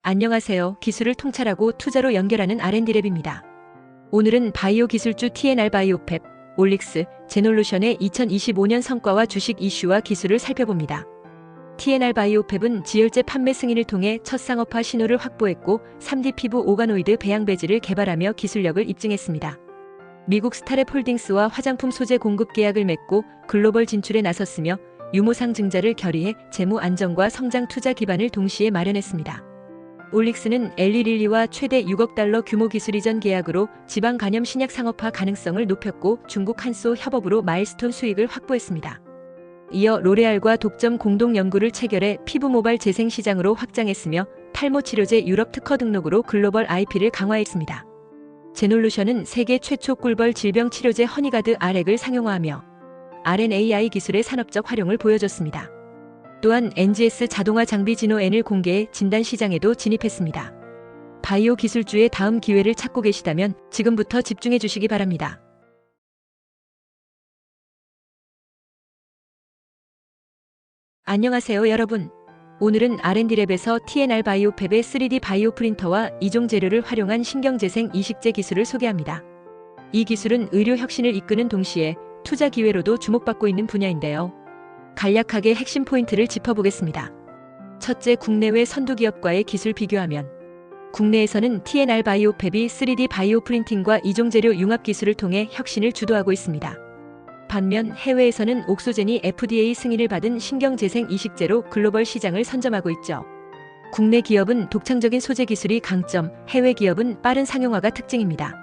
안녕하세요. 기술을 통찰하고 투자로 연결하는 R&D랩입니다. 오늘은 바이오 기술주 TNR 바이오팹, 올릭스, 제놀루션의 2025년 성과와 주식 이슈와 기술을 살펴봅니다. TNR 바이오팹은 지혈제 판매 승인을 통해 첫 상업화 신호를 확보했고 3D 피부 오가노이드 배양 배지를 개발하며 기술력을 입증했습니다. 미국 스타랩 홀딩스와 화장품 소재 공급 계약을 맺고 글로벌 진출에 나섰으며 유무상 증자를 결의해 재무 안정과 성장 투자 기반을 동시에 마련했습니다. 올릭스는 엘리릴리와 최대 6억 달러 규모 기술 이전 계약으로 지방 간염 신약 상업화 가능성을 높였고 중국 한소 협업으로 마일스톤 수익을 확보했습니다. 이어 로레알과 독점 공동 연구를 체결해 피부 모발 재생 시장으로 확장했으며 탈모 치료제 유럽 특허 등록으로 글로벌 IP를 강화했습니다. 제놀루션은 세계 최초 꿀벌 질병 치료제 허니가드 RX를 상용화하며 RNAi 기술의 산업적 활용을 보여줬습니다. 또한 NGS 자동화 장비 지노N을 공개해 진단 시장에도 진입했습니다. 바이오 기술주의 다음 기회를 찾고 계시다면 지금부터 집중해 주시기 바랍니다. 안녕하세요 여러분. 오늘은 R&D랩에서 TNR 바이오팹의 3D 바이오 프린터와 이종 재료를 활용한 신경재생 이식제 기술을 소개합니다. 이 기술은 의료 혁신을 이끄는 동시에 투자 기회로도 주목받고 있는 분야인데요. 간략하게 핵심 포인트를 짚어보겠습니다. 첫째, 국내외 선두기업과의 기술 비교하면 국내에서는 TNR 바이오팹이 3D 바이오 프린팅과 이종재료 융합 기술을 통해 혁신을 주도하고 있습니다. 반면 해외에서는 옥소젠이 FDA 승인을 받은 신경재생 이식제로 글로벌 시장을 선점하고 있죠. 국내 기업은 독창적인 소재 기술이 강점, 해외 기업은 빠른 상용화가 특징입니다.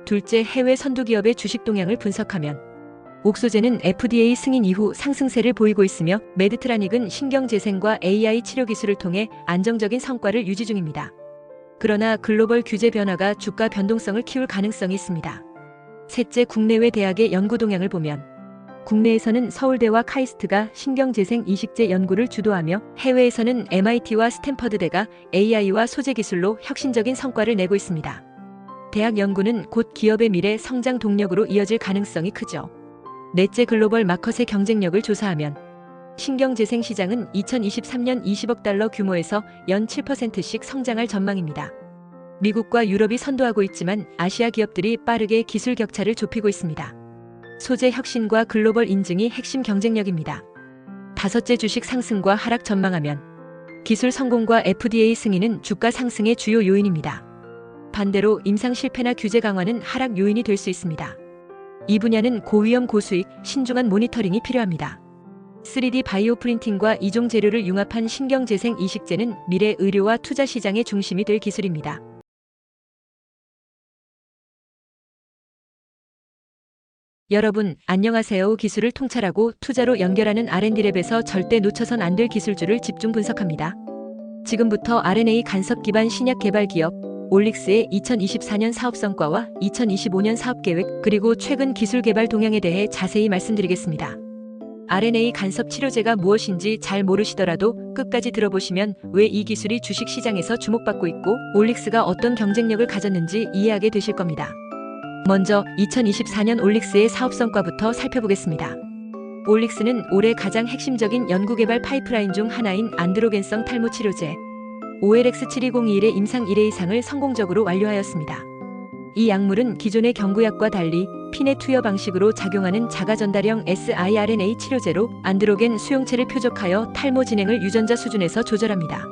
둘째, 해외 선두기업의 주식 동향을 분석하면 옥소젠은 FDA 승인 이후 상승세를 보이고 있으며 메드트라닉은 신경재생과 AI 치료 기술을 통해 안정적인 성과를 유지 중입니다. 그러나 글로벌 규제 변화가 주가 변동성을 키울 가능성이 있습니다. 셋째, 국내외 대학의 연구 동향을 보면 국내에서는 서울대와 카이스트가 신경재생 이식제 연구를 주도하며 해외에서는 MIT와 스탠퍼드대가 AI와 소재 기술로 혁신적인 성과를 내고 있습니다. 대학 연구는 곧 기업의 미래 성장 동력으로 이어질 가능성이 크죠. 넷째, 글로벌 마켓의 경쟁력을 조사하면 신경재생 시장은 2023년 20억 달러 규모에서 연 7%씩 성장할 전망입니다. 미국과 유럽이 선도하고 있지만 아시아 기업들이 빠르게 기술 격차를 좁히고 있습니다. 소재 혁신과 글로벌 인증이 핵심 경쟁력입니다. 다섯째, 주식 상승과 하락 전망하면 기술 성공과 FDA 승인은 주가 상승의 주요 요인입니다. 반대로 임상 실패나 규제 강화는 하락 요인이 될 수 있습니다. 이 분야는 고위험 고수익, 신중한 모니터링이 필요합니다. 3D 바이오 프린팅과 이종 재료를 융합한 신경재생 이식제는 미래 의료와 투자 시장의 중심이 될 기술입니다. 여러분, 안녕하세요. 기술을 통찰하고 투자로 연결하는 R&D랩에서 절대 놓쳐선 안 될 기술주를 집중 분석합니다. 지금부터 RNA 간섭 기반 신약 개발 기업 올릭스의 2024년 사업 성과와 2025년 사업 계획, 그리고 최근 기술 개발 동향에 대해 자세히 말씀드리겠습니다. RNA 간섭 치료제가 무엇인지 잘 모르시더라도 끝까지 들어보시면 왜 이 기술이 주식 시장에서 주목받고 있고 올릭스가 어떤 경쟁력을 가졌는지 이해하게 되실 겁니다. 먼저 2024년 올릭스의 사업 성과부터 살펴보겠습니다. 올릭스는 올해 가장 핵심적인 연구개발 파이프라인 중 하나인 안드로겐성 탈모 치료제 OLX-72021의 임상 1회 이상을 성공적으로 완료하였습니다. 이 약물은 기존의 경구약과 달리 핀의 투여 방식으로 작용하는 자가 전달형 siRNA 치료제로 안드로겐 수용체를 표적하여 탈모 진행을 유전자 수준에서 조절합니다.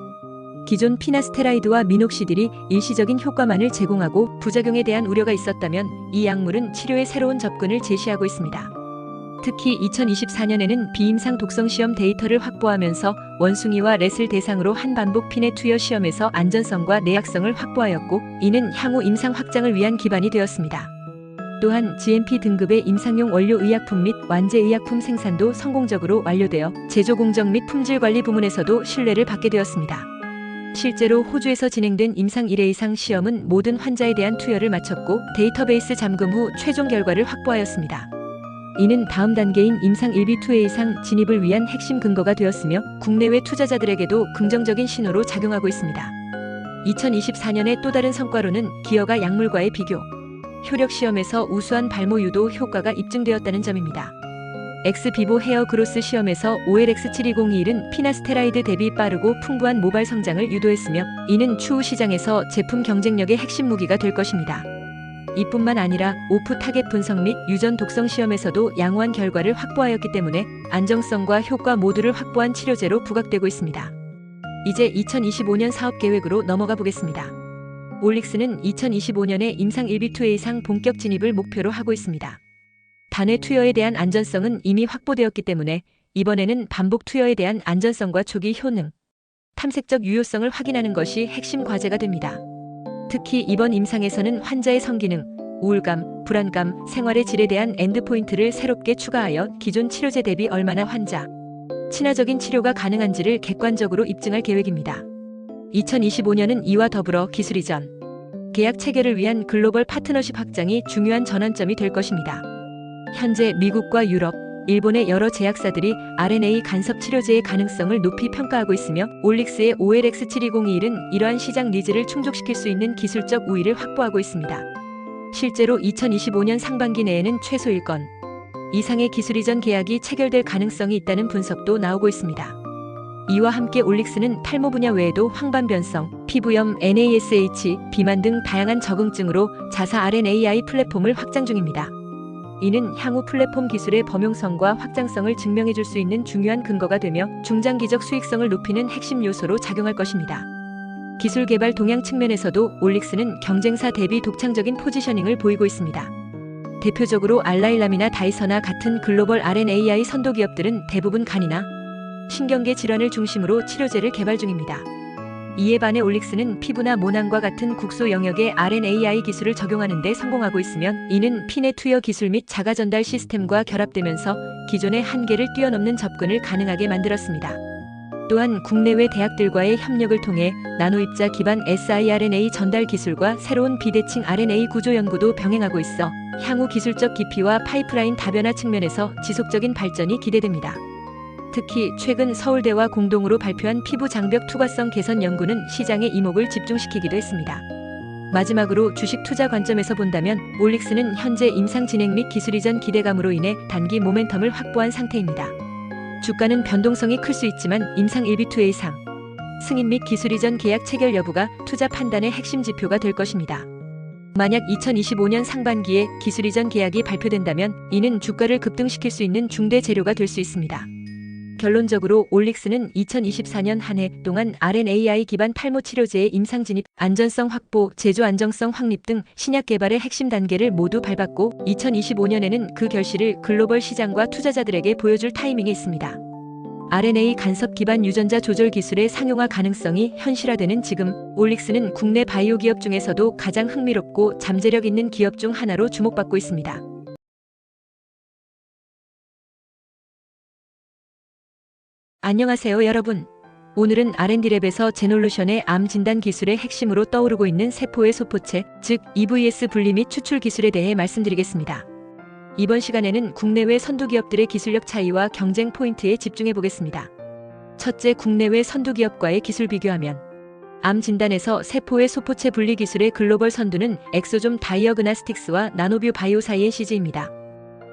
기존 피나스테라이드와 미녹시딜이 일시적인 효과만을 제공하고 부작용에 대한 우려가 있었다면 이 약물은 치료의 새로운 접근을 제시하고 있습니다. 특히 2024년에는 비임상 독성 시험 데이터를 확보하면서 원숭이와 렛을 대상으로 한 반복 핀의 투여 시험에서 안전성과 내약성을 확보하였고 이는 향후 임상 확장을 위한 기반이 되었습니다. 또한 GMP 등급의 임상용 원료 의약품 및 완제 의약품 생산도 성공적으로 완료되어 제조 공정 및 품질 관리 부문에서도 신뢰를 받게 되었습니다. 실제로 호주에서 진행된 임상 1회 이상 시험은 모든 환자에 대한 투여를 마쳤고 데이터베이스 잠금 후 최종 결과를 확보하였습니다. 이는 다음 단계인 임상 1B 2회 이상 진입을 위한 핵심 근거가 되었으며 국내외 투자자들에게도 긍정적인 신호로 작용하고 있습니다. 2024년의 또 다른 성과로는 기어가 약물과의 비교, 효력 시험에서 우수한 발모 유도 효과가 입증되었다는 점입니다. 엑스비보 헤어 그로스 시험에서 OLX72021은 피나스테라이드 대비 빠르고 풍부한 모발 성장을 유도했으며 이는 추후 시장에서 제품 경쟁력의 핵심 무기가 될 것입니다. 이뿐만 아니라 오프 타겟 분석 및 유전 독성 시험에서도 양호한 결과를 확보하였기 때문에 안정성과 효과 모두를 확보한 치료제로 부각되고 있습니다. 이제 2025년 사업 계획으로 넘어가 보겠습니다. 올릭스는 2025년에 임상 1비2회 이상 본격 진입을 목표로 하고 있습니다. 단회 투여에 대한 안전성은 이미 확보되었기 때문에 이번에는 반복 투여에 대한 안전성과 초기 효능, 탐색적 유효성을 확인하는 것이 핵심 과제가 됩니다. 특히 이번 임상에서는 환자의 성기능, 우울감, 불안감, 생활의 질에 대한 엔드포인트를 새롭게 추가하여 기존 치료제 대비 얼마나 환자 친화적인 치료가 가능한지를 객관적으로 입증할 계획입니다. 2025년은 이와 더불어 기술 이전, 계약 체결을 위한 글로벌 파트너십 확장이 중요한 전환점이 될 것입니다. 현재 미국과 유럽, 일본의 여러 제약사들이 RNA 간섭 치료제의 가능성을 높이 평가하고 있으며 올릭스의 OLX72021은 이러한 시장 니즈를 충족시킬 수 있는 기술적 우위를 확보하고 있습니다. 실제로 2025년 상반기 내에는 최소 1건 이상의 기술 이전 계약이 체결될 가능성이 있다는 분석도 나오고 있습니다. 이와 함께 올릭스는 탈모 분야 외에도 황반변성, 피부염, NASH, 비만 등 다양한 적응증으로 자사 RNAi 플랫폼을 확장 중입니다. 이는 향후 플랫폼 기술의 범용성과 확장성을 증명해 줄 수 있는 중요한 근거가 되며 중장기적 수익성을 높이는 핵심 요소로 작용할 것입니다. 기술 개발 동향 측면에서도 올릭스는 경쟁사 대비 독창적인 포지셔닝을 보이고 있습니다. 대표적으로 알라일람이나 다이서나 같은 글로벌 RNAi 선도 기업들은 대부분 간이나 신경계 질환을 중심으로 치료제를 개발 중입니다. 이에 반해 올릭스는 피부나 모낭과 같은 국소 영역의 RNAi 기술을 적용하는 데 성공하고 있으면 이는 피내 투여 기술 및 자가 전달 시스템과 결합되면서 기존의 한계를 뛰어넘는 접근을 가능하게 만들었습니다. 또한 국내외 대학들과의 협력을 통해 나노입자 기반 siRNA 전달 기술과 새로운 비대칭 RNA 구조 연구도 병행하고 있어 향후 기술적 깊이와 파이프라인 다변화 측면에서 지속적인 발전이 기대됩니다. 특히 최근 서울대와 공동으로 발표한 피부 장벽 투과성 개선 연구는 시장의 이목을 집중시키기도 했습니다. 마지막으로 주식 투자 관점에서 본다면 올릭스는 현재 임상 진행 및 기술 이전 기대감으로 인해 단기 모멘텀을 확보한 상태입니다. 주가는 변동성이 클 수 있지만 임상 1비2회 이상 승인 및 기술 이전 계약 체결 여부가 투자 판단의 핵심 지표가 될 것입니다. 만약 2025년 상반기에 기술 이전 계약이 발표된다면 이는 주가를 급등시킬 수 있는 중대 재료가 될 수 있습니다. 결론적으로 올릭스는 2024년 한 해 동안 RNAi 기반 탈모 치료제의 임상 진입, 안전성 확보, 제조 안정성 확립 등 신약 개발의 핵심 단계를 모두 밟았고 2025년에는 그 결실을 글로벌 시장과 투자자들에게 보여줄 타이밍이 있습니다. RNA 간섭 기반 유전자 조절 기술의 상용화 가능성이 현실화되는 지금 올릭스는 국내 바이오 기업 중에서도 가장 흥미롭고 잠재력 있는 기업 중 하나로 주목받고 있습니다. 안녕하세요 여러분. 오늘은 R&D랩에서 제놀루션의 암 진단 기술의 핵심으로 떠오르고 있는 세포의 소포체, 즉 EVS 분리 및 추출 기술에 대해 말씀드리겠습니다. 이번 시간에는 국내외 선두 기업들의 기술력 차이와 경쟁 포인트에 집중해 보겠습니다. 첫째, 국내외 선두 기업과의 기술 비교하면 암 진단에서 세포의 소포체 분리 기술의 글로벌 선두는 엑소좀 다이어그나스틱스와 나노뷰 바이오사이엔시즈입니다.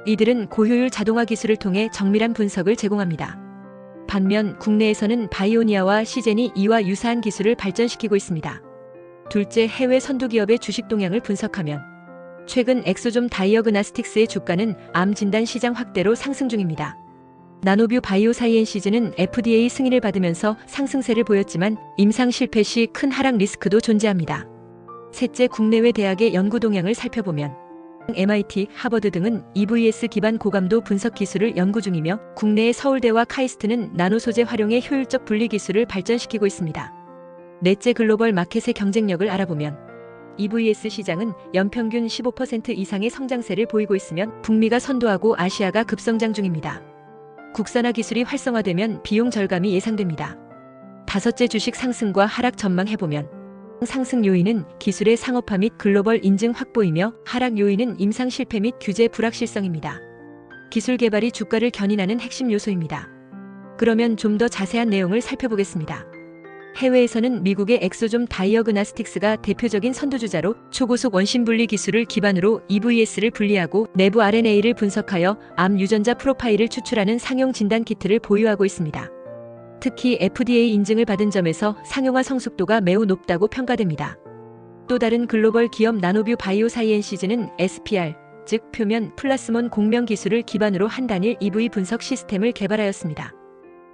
이들은 고효율 자동화 기술을 통해 정밀한 분석을 제공합니다. 반면 국내에서는 바이오니아와 시젠이 이와 유사한 기술을 발전시키고 있습니다. 둘째, 해외 선두 기업의 주식 동향을 분석하면 최근 엑소좀 다이어그나스틱스의 주가는 암 진단 시장 확대로 상승 중입니다. 나노뷰 바이오사이엔시즈는 FDA 승인을 받으면서 상승세를 보였지만 임상 실패 시 큰 하락 리스크도 존재합니다. 셋째, 국내외 대학의 연구 동향을 살펴보면 MIT, 하버드 등은 EVS 기반 고감도 분석 기술을 연구 중이며 국내의 서울대와 카이스트는 나노 소재 활용의 효율적 분리 기술을 발전시키고 있습니다. 넷째, 글로벌 마켓의 경쟁력을 알아보면 EVS 시장은 연평균 15% 이상의 성장세를 보이고 있으면 북미가 선도하고 아시아가 급성장 중입니다. 국산화 기술이 활성화되면 비용 절감이 예상됩니다. 다섯째, 주식 상승과 하락 전망해보면 상승 요인은 기술의 상업화 및 글로벌 인증 확보이며 하락 요인은 임상 실패 및 규제 불확실성입니다. 기술 개발이 주가를 견인하는 핵심 요소입니다. 그러면 좀 더 자세한 내용을 살펴보겠습니다. 해외에서는 미국의 엑소좀 다이어그나스틱스가 대표적인 선두주자로 초고속 원심분리 기술을 기반으로 EVS를 분리하고 내부 RNA를 분석하여 암 유전자 프로파일을 추출하는 상용 진단 키트를 보유하고 있습니다. 특히 FDA 인증을 받은 점에서 상용화 성숙도가 매우 높다고 평가됩니다. 또 다른 글로벌 기업 나노뷰 바이오사이엔시즈는 SPR, 즉 표면 플라스몬 공명 기술을 기반으로 한 단일 EV 분석 시스템을 개발하였습니다.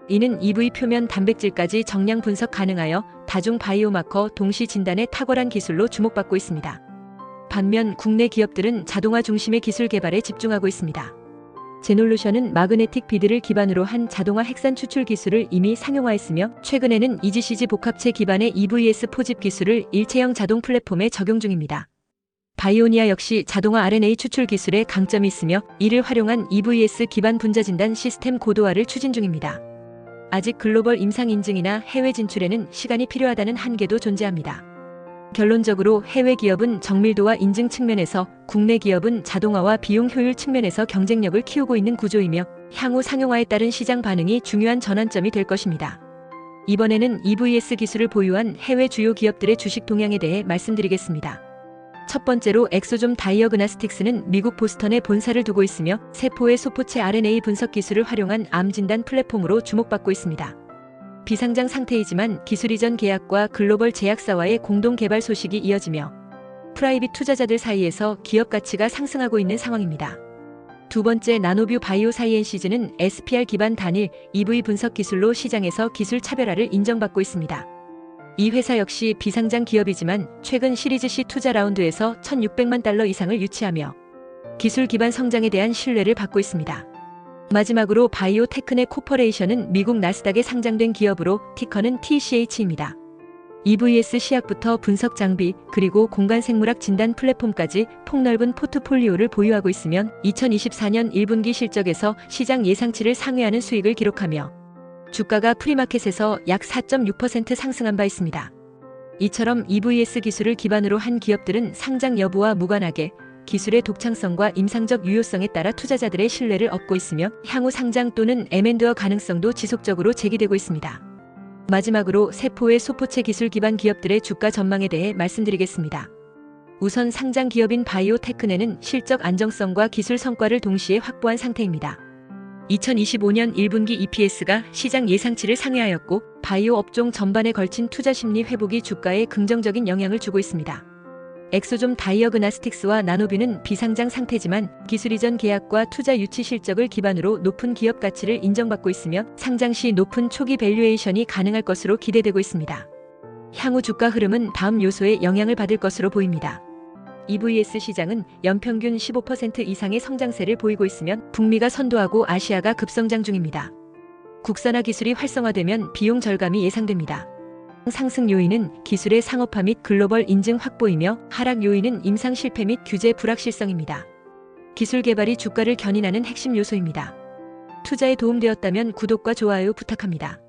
이는 EV 표면 단백질까지 정량 분석 가능하여 다중 바이오마커 동시 진단에 탁월한 기술로 주목받고 있습니다. 반면 국내 기업들은 자동화 중심의 기술 개발에 집중하고 있습니다. 제놀루션은 마그네틱 비드를 기반으로 한 자동화 핵산 추출 기술을 이미 상용화했으며 최근에는 EGCG 복합체 기반의 EVS 포집 기술을 일체형 자동 플랫폼에 적용 중입니다. 바이오니아 역시 자동화 RNA 추출 기술에 강점이 있으며 이를 활용한 EVS 기반 분자 진단 시스템 고도화를 추진 중입니다. 아직 글로벌 임상 인증이나 해외 진출에는 시간이 필요하다는 한계도 존재합니다. 결론적으로 해외 기업은 정밀도와 인증 측면에서, 국내 기업은 자동화와 비용 효율 측면에서 경쟁력을 키우고 있는 구조이며 향후 상용화에 따른 시장 반응이 중요한 전환점이 될 것입니다. 이번에는 EVS 기술을 보유한 해외 주요 기업들의 주식 동향에 대해 말씀드리겠습니다. 첫 번째로 엑소좀 다이어그나스틱스는 미국 보스턴에 본사를 두고 있으며 세포의 소포체 RNA 분석 기술을 활용한 암 진단 플랫폼으로 주목받고 있습니다. 비상장 상태이지만 기술 이전 계약과 글로벌 제약사와의 공동 개발 소식이 이어지며 프라이빗 투자자들 사이에서 기업 가치가 상승하고 있는 상황입니다. 두 번째 나노뷰 바이오사이엔시즈는 SPR 기반 단일 EV 분석 기술로 시장에서 기술 차별화를 인정받고 있습니다. 이 회사 역시 비상장 기업이지만 최근 시리즈 C 투자 라운드에서 1,600만 달러 이상을 유치하며 기술 기반 성장에 대한 신뢰를 받고 있습니다. 마지막으로 바이오테크네 코퍼레이션은 미국 나스닥에 상장된 기업으로 티커는 TCH입니다. EVS 시약부터 분석 장비 그리고 공간 생물학 진단 플랫폼까지 폭넓은 포트폴리오를 보유하고 있으며 2024년 1분기 실적에서 시장 예상치를 상회하는 수익을 기록하며 주가가 프리마켓에서 약 4.6% 상승한 바 있습니다. 이처럼 EVS 기술을 기반으로 한 기업들은 상장 여부와 무관하게 기술의 독창성과 임상적 유효성에 따라 투자자들의 신뢰를 얻고 있으며 향후 상장 또는 M&A 가능성도 지속적으로 제기되고 있습니다. 마지막으로 세포의 소포체 기술 기반 기업들의 주가 전망에 대해 말씀드리겠습니다. 우선 상장 기업인 바이오테크네는 실적 안정성과 기술 성과를 동시에 확보한 상태입니다. 2025년 1분기 EPS가 시장 예상치를 상회하였고 바이오 업종 전반에 걸친 투자 심리 회복이 주가에 긍정적인 영향을 주고 있습니다. 엑소좀 다이어그나스틱스와 나노뷰는 비상장 상태지만 기술 이전 계약과 투자 유치 실적을 기반으로 높은 기업 가치를 인정받고 있으며 상장 시 높은 초기 밸류에이션이 가능할 것으로 기대되고 있습니다. 향후 주가 흐름은 다음 요소에 영향을 받을 것으로 보입니다. EVS 시장은 연평균 15% 이상의 성장세를 보이고 있으며 북미가 선도하고 아시아가 급성장 중입니다. 국산화 기술이 활성화되면 비용 절감이 예상됩니다. 상승 요인은 기술의 상업화 및 글로벌 인증 확보이며 하락 요인은 임상 실패 및 규제 불확실성입니다. 기술 개발이 주가를 견인하는 핵심 요소입니다. 투자에 도움되었다면 구독과 좋아요 부탁합니다.